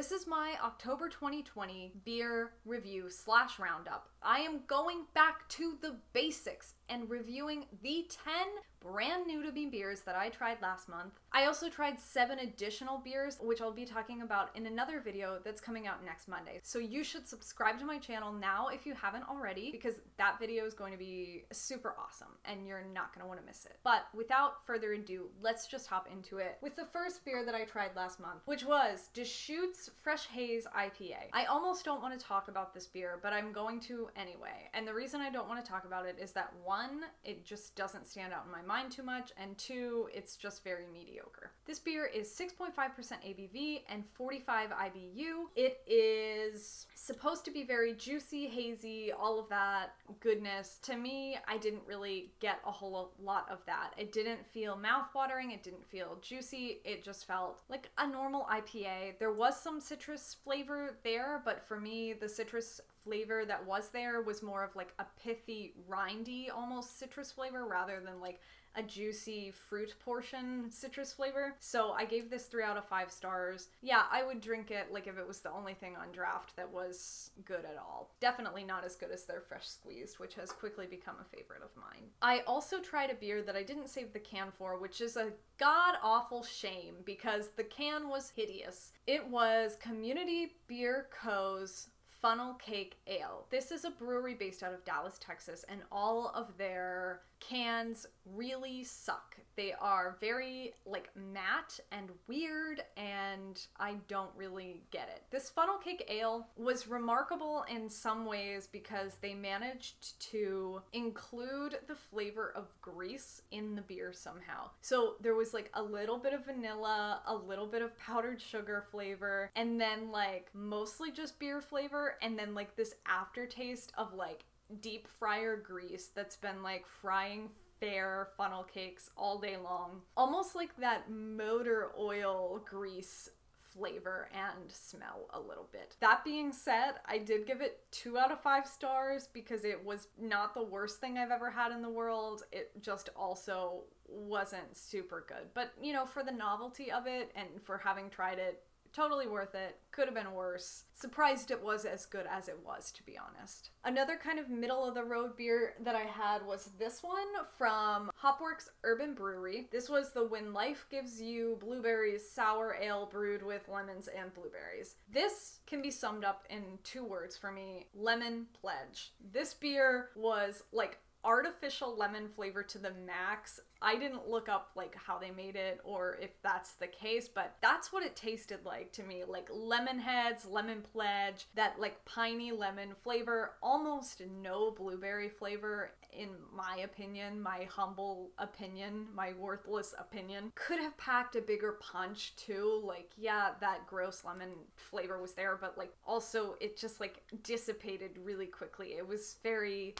This is my October 2020 beer review / roundup. I am going back to the basics and reviewing the 10 brand new to me beers that I tried last month. I also tried 7 additional beers, which I'll be talking about in another video that's coming out next Monday. So you should subscribe to my channel now if you haven't already, because that video is going to be super awesome and you're not going to want to miss it. But without further ado, let's just hop into it with the first beer that I tried last month, which was Deschutes Fresh Haze IPA. I almost don't want to talk about this beer, but I'm going to anyway. And the reason I don't want to talk about it is that 1, it just doesn't stand out in my mind too much, and 2, it's just very mediocre. This beer is 6.5% ABV and 45 IBU. It is supposed to be very juicy, hazy, all of that goodness. To me, I didn't really get a whole lot of that. It didn't feel mouth-watering, it didn't feel juicy, it just felt like a normal IPA. There was some citrus flavor there, but for me, the citrus flavor that was there was more of like a pithy, rindy, almost citrus flavor rather than like a juicy fruit portion citrus flavor. So I gave this 3 out of 5 stars. Yeah, I would drink it like if it was the only thing on draft that was good at all. Definitely not as good as their Fresh Squeezed, which has quickly become a favorite of mine. I also tried a beer that I didn't save the can for, which is a god-awful shame because the can was hideous. It was Community Beer Co.'s Funnel Cake Ale. This is a brewery based out of Dallas, Texas, and all of their cans really suck. They are very like matte and weird, and I don't really get it. This Funnel Cake Ale was remarkable in some ways because they managed to include the flavor of grease in the beer somehow. So there was like a little bit of vanilla, a little bit of powdered sugar flavor, and then like mostly just beer flavor, and then like this aftertaste of like deep fryer grease that's been like frying fair funnel cakes all day long. Almost like that motor oil grease flavor and smell a little bit. That being said, I did give it 2 out of 5 stars because it was not the worst thing I've ever had in the world. It just also wasn't super good. But you know, for the novelty of it and for having tried it, totally worth it. Could have been worse. Surprised it was as good as it was, to be honest. Another kind of middle of the road beer that I had was this one from Hopworks Urban Brewery. This was the When Life Gives You Blueberries Sour Ale brewed with lemons and blueberries. This can be summed up in 2 words for me: lemon pledge. This beer was like artificial lemon flavor to the max. I didn't look up like how they made it or if that's the case, but that's what it tasted like to me. Like lemon heads, lemon pledge, that like piney lemon flavor, almost no blueberry flavor in my opinion, my humble opinion, my worthless opinion. Could have packed a bigger punch too. Like, yeah, that gross lemon flavor was there, but like also it just like dissipated really quickly. It was very,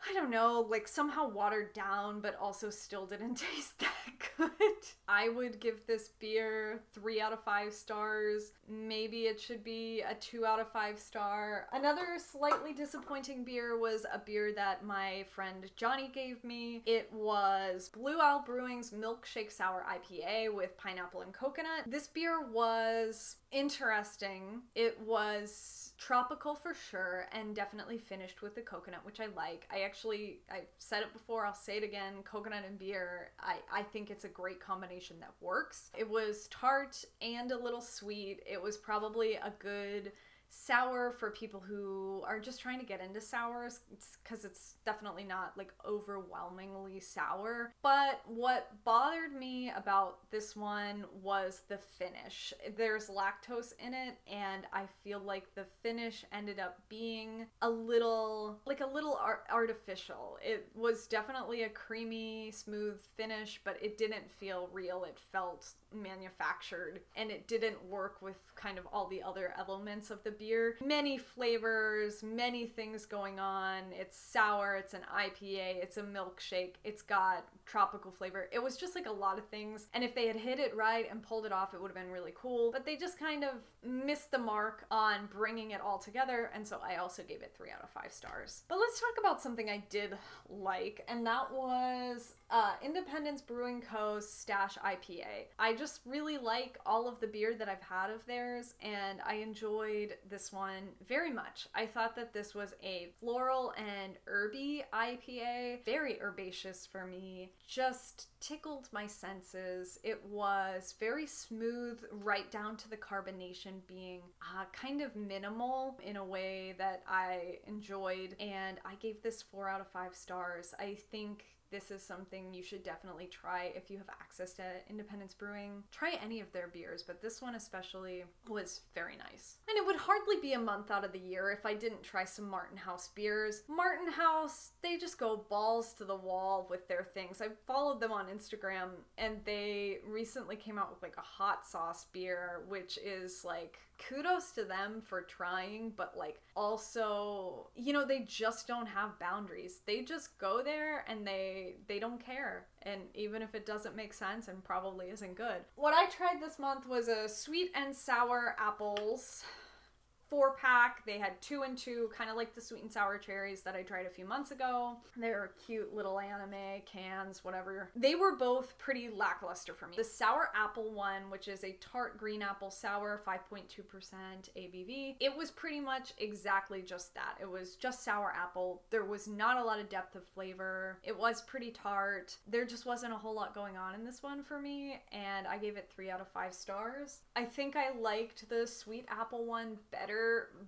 I don't know, like somehow watered down, but also still didn't taste that good. I would give this beer 3 out of 5 stars. Maybe it should be a 2 out of 5 star. Another slightly disappointing beer was a beer that my friend Johnny gave me. It was Blue Owl Brewing's Milkshake Sour IPA with pineapple and coconut. This beer was interesting. It was tropical for sure and definitely finished with the coconut, which I like. I've said it before, I'll say it again, coconut and beer, I think it's a great combination that works. It was tart and a little sweet. It was probably a good sour for people who are just trying to get into sours, because it's definitely not like overwhelmingly sour. But what bothered me about this one was the finish. There's lactose in it, and I feel like the finish ended up being a little artificial. It was definitely a creamy, smooth finish, but it didn't feel real. It felt manufactured, and it didn't work with kind of all the other elements of the beer. Many flavors, many things going on. It's sour, it's an IPA, it's a milkshake, it's got tropical flavor. It was just like a lot of things, and if they had hit it right and pulled it off, it would have been really cool, but they just kind of missed the mark on bringing it all together, and so I also gave it 3 out of 5 stars. But let's talk about something I did like, and that was Independence Brewing Co. Stash IPA. I just really like all of the beer that I've had of theirs, and I enjoyed this one very much. I thought that this was a floral and herby IPA, very herbaceous for me, just tickled my senses. It was very smooth, right down to the carbonation being kind of minimal in a way that I enjoyed, and I gave this 4 out of 5 stars. I think this is something you should definitely try if you have access to Independence Brewing. Try any of their beers, but this one especially was very nice. And it would hardly be a month out of the year if I didn't try some Martin House beers. Martin House, they just go balls to the wall with their things. I followed them on Instagram, and they recently came out with like a hot sauce beer, which is like, kudos to them for trying, but like also, you know, they just don't have boundaries. They just go there and they don't care. And even if it doesn't make sense and probably isn't good. What I tried this month was a sweet and sour apples 4-pack. They had 2 and 2, kind of like the sweet and sour cherries that I tried a few months ago. They're cute little anime cans, whatever. They were both pretty lackluster for me. The sour apple one, which is a tart green apple sour, 5.2% ABV, it was pretty much exactly just that. It was just sour apple. There was not a lot of depth of flavor. It was pretty tart. There just wasn't a whole lot going on in this one for me, and I gave it 3 out of 5 stars. I think I liked the sweet apple one better,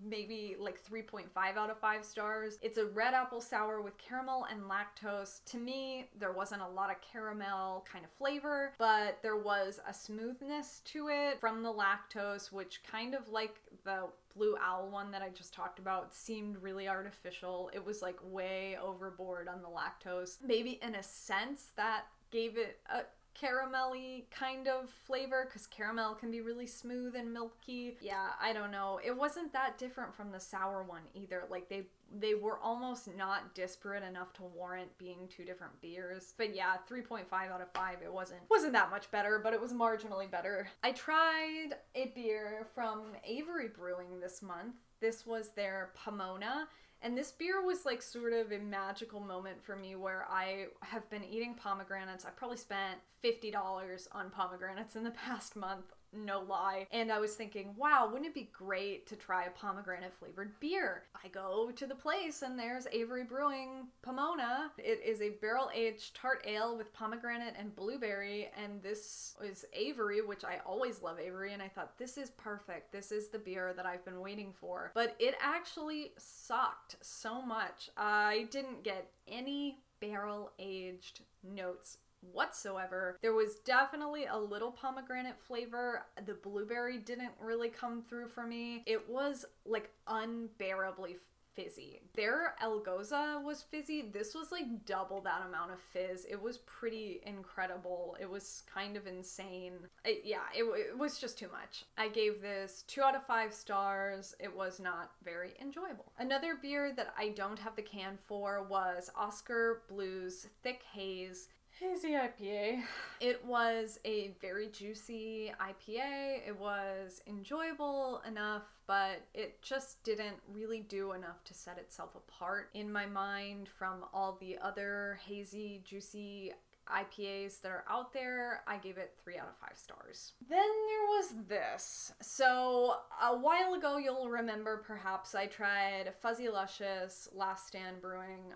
maybe like 3.5 out of 5 stars. It's a red apple sour with caramel and lactose. To me, there wasn't a lot of caramel kind of flavor, but there was a smoothness to it from the lactose, which kind of like the Blue Owl one that I just talked about seemed really artificial. It was like way overboard on the lactose. Maybe in a sense that gave it a caramelly kind of flavor, because caramel can be really smooth and milky. Yeah, I don't know. It wasn't that different from the sour one either. Like they were almost not disparate enough to warrant being 2 different beers. But yeah, 3.5 out of 5. It wasn't that much better, but it was marginally better. I tried a beer from Avery Brewing this month. This was their Pomona. And this beer was like sort of a magical moment for me, where I have been eating pomegranates. I probably spent $50 on pomegranates in the past month, no lie. And I was thinking, wow, wouldn't it be great to try a pomegranate flavored beer? I go to the place and there's Avery Brewing Pomona. It is a barrel-aged tart ale with pomegranate and blueberry, and this is Avery, which I always love Avery, and I thought, this is perfect. This is the beer that I've been waiting for. But it actually sucked so much. I didn't get any barrel-aged notes whatsoever. There was definitely a little pomegranate flavor. The blueberry didn't really come through for me. It was like unbearably fizzy. Their Elgoza was fizzy. This was like double that amount of fizz. It was pretty incredible. It was kind of insane. It was just too much. I gave this 2 out of 5 stars. It was not very enjoyable. Another beer that I don't have the can for was Oskar Blues Thick Haze. Hazy IPA. It was a very juicy IPA. It was enjoyable enough, but it just didn't really do enough to set itself apart in my mind from all the other hazy, juicy IPAs that are out there. I gave it 3 out of 5 stars. Then there was this. So a while ago, you'll remember perhaps I tried Fuzzy Luscious Last Stand Brewing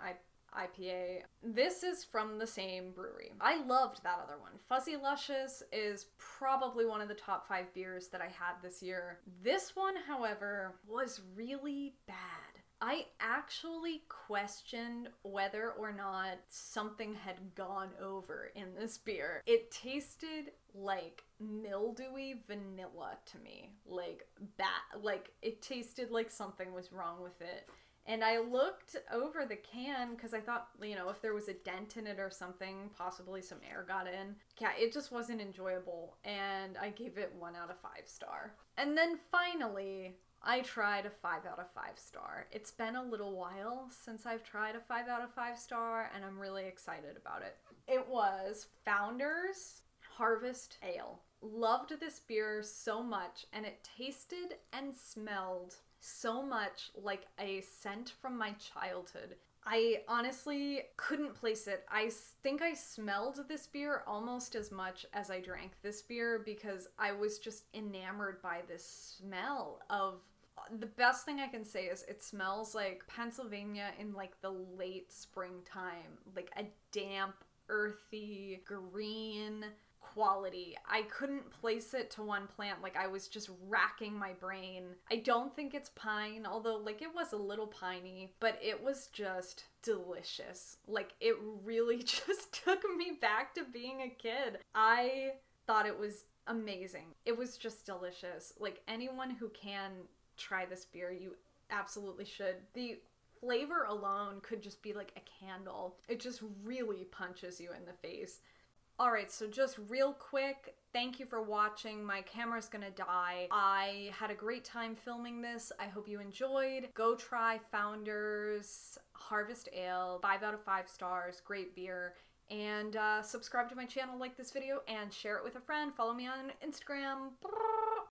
IPA. This is from the same brewery. I loved that other one. Fuzzy Luscious is probably one of the top 5 beers that I had this year. This one, however, was really bad. I actually questioned whether or not something had gone over in this beer. It tasted like mildewy vanilla to me. Like bad. Like it tasted like something was wrong with it. And I looked over the can because I thought, you know, if there was a dent in it or something, possibly some air got in. Yeah, it just wasn't enjoyable, and I gave it 1 out of 5 star. And then finally, I tried a 5 out of 5 star. It's been a little while since I've tried a 5 out of 5 star, and I'm really excited about it. It was Founders Harvest Ale. Loved this beer so much, and it tasted and smelled so much like a scent from my childhood. I honestly couldn't place it. I think I smelled this beer almost as much as I drank this beer because I was just enamored by this smell of... The best thing I can say is it smells like Pennsylvania in like the late springtime, like a damp, earthy, green quality. I couldn't place it to one plant. Like, I was just racking my brain. I don't think it's pine, although like it was a little piney, but it was just delicious. Like, it really just took me back to being a kid. I thought it was amazing. It was just delicious. Like, anyone who can try this beer, you absolutely should. The flavor alone could just be like a candle. It just really punches you in the face. Alright, so just real quick, thank you for watching. My camera's gonna die. I had a great time filming this. I hope you enjoyed. Go try Founders Harvest Ale. 5 out of 5 stars. Great beer. And subscribe to my channel, like this video, and share it with a friend. Follow me on Instagram.